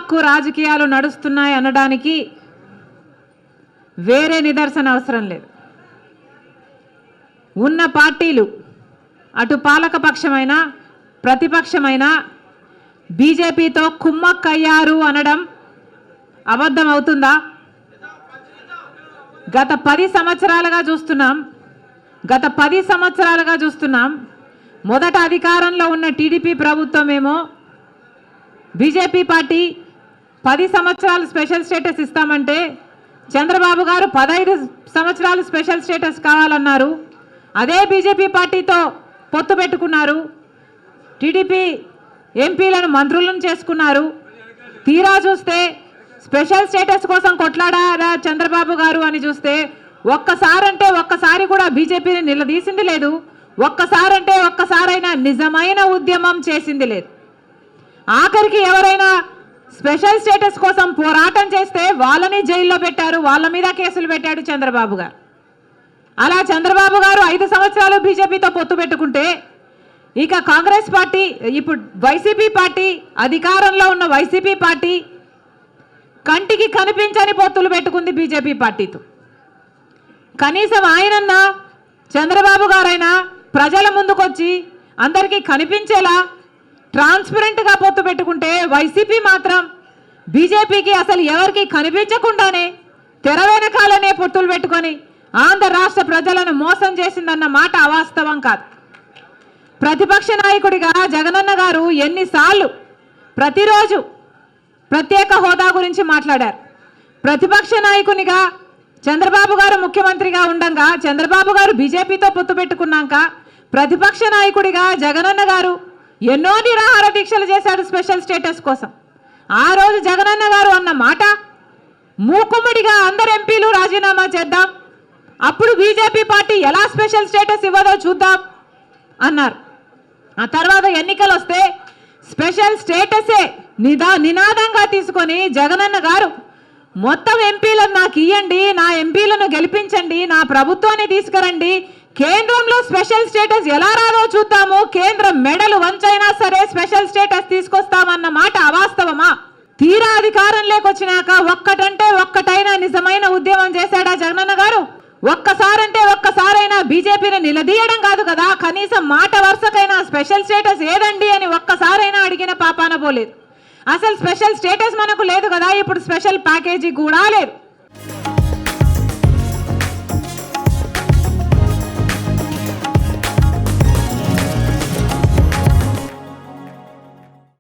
కుమ్మక్కు రాజకీయాలు నడుస్తున్నాయి అనడానికి వేరే నిదర్శన అవసరం లేదు. ఉన్న పార్టీలు అటు పాలకపక్షమైన ప్రతిపక్షమైన బీజేపీతో కుమ్మక్కయ్యారు అనడం అబద్ధం అవుతుందా? గత 10 సంవత్సరాలుగా చూస్తున్నాం. మొదట అధికారంలో ఉన్న టీడీపీ ప్రభుత్వమేమో బీజేపీ పార్టీ 10 సంవత్సరాలు స్పెషల్ స్టేటస్ ఇస్తామంటే చంద్రబాబు గారు 15 సంవత్సరాలు స్పెషల్ స్టేటస్ కావాలన్నారు. అదే బీజేపీ పార్టీతో పొత్తు పెట్టుకున్నారు. టీడీపీ ఎంపీలను మంత్రులను చేసుకున్నారు. తీరా చూస్తే స్పెషల్ స్టేటస్ కోసం కొట్లాడారా చంద్రబాబు గారు అని చూస్తే ఒక్కసారి కూడా బీజేపీని నిలదీసింది లేదు. ఒక్కసారైనా నిజమైన ఉద్యమం చేసింది లేదు. ఆఖరికి ఎవరైనా స్పెషల్ స్టేటస్ కోసం పోరాటం చేస్తే వాళ్ళని జైల్లో పెట్టారు, వాళ్ళ మీద కేసులు పెట్టాడు చంద్రబాబు గారు. అలా చంద్రబాబు గారు 5 సంవత్సరాలు బీజేపీతో పొత్తు పెట్టుకుంటే ఇక కాంగ్రెస్ పార్టీ, ఇప్పుడు వైసీపీ పార్టీ, అధికారంలో ఉన్న వైసీపీ పార్టీ కంటికి కనిపించని పొత్తులు పెట్టుకుంది బీజేపీ పార్టీతో. కనీసం ఆయనన్నా చంద్రబాబు గారైనా ప్రజల ముందుకొచ్చి అందరికీ కనిపించేలా ట్రాన్స్పరెంట్గా పొత్తు పెట్టుకుంటే వైసీపీ మాత్రం బీజేపీకి అసలు ఎవరికి కనిపించకుండానే తెర వెనకాలనే పొత్తులు పెట్టుకొని ఆంధ్ర రాష్ట్ర ప్రజలను మోసం చేసిందన్న మాట అవాస్తవం కాదు. ప్రతిపక్ష నాయకుడిగా జగనన్న గారు ఎన్నిసార్లు ప్రతిరోజు ప్రత్యేక హోదా గురించి మాట్లాడారు. ప్రతిపక్ష నాయకునిగా చంద్రబాబు గారు ముఖ్యమంత్రిగా ఉండగా, చంద్రబాబు గారు బీజేపీతో పొత్తు పెట్టుకున్నాక ప్రతిపక్ష నాయకుడిగా జగనన్న గారు ఎన్నో నిరాహార దీక్షలు చేశాడు స్పెషల్ స్టేటస్ కోసం. ఆ రోజు జగనన్న గారు అన్న మాట, మూకుమ్మడిగా అందరు ఎంపీలు రాజీనామా చేద్దాం, అప్పుడు బీజేపీ పార్టీ ఎలా స్పెషల్ స్టేటస్ ఇవ్వదో చూద్దాం అన్నారు. ఆ తర్వాత ఎన్నికలు వస్తే స్పెషల్ స్టేటసే నినాదంగా తీసుకొని జగనన్న గారు మొత్తం ఎంపీలను నాకు ఇవ్వండి, నా ఎంపీలను గెలిపించండి, నా ప్రభుత్వాన్ని తీసుకురండి, కేంద్రంలో స్పెషల్ స్టేటస్ ఎలా రాదో చూద్దాము, కేంద్రం మెడలు వంచైనా సరే స్పెషల్ స్టేటస్ తీసుకొస్తామన్న మాట అవాస్తవమా? తీరా అధికారంలోకి వచ్చినాక ఒక్కటైనా నిజమైన ఉద్యమం చేశాడా జగనన్న గారు? ఒక్కసారైనా బీజేపీని నిలదీయడం కాదు కదా, కనీసం మాట వరుసకైనా స్పెషల్ స్టేటస్ ఏదండి అని ఒక్కసారైనా అడిగిన పాపాన పోలేదు. అసలు స్పెషల్ స్టేటస్ మనకు లేదు కదా, ఇప్పుడు స్పెషల్ ప్యాకేజీ కూడా లేదు.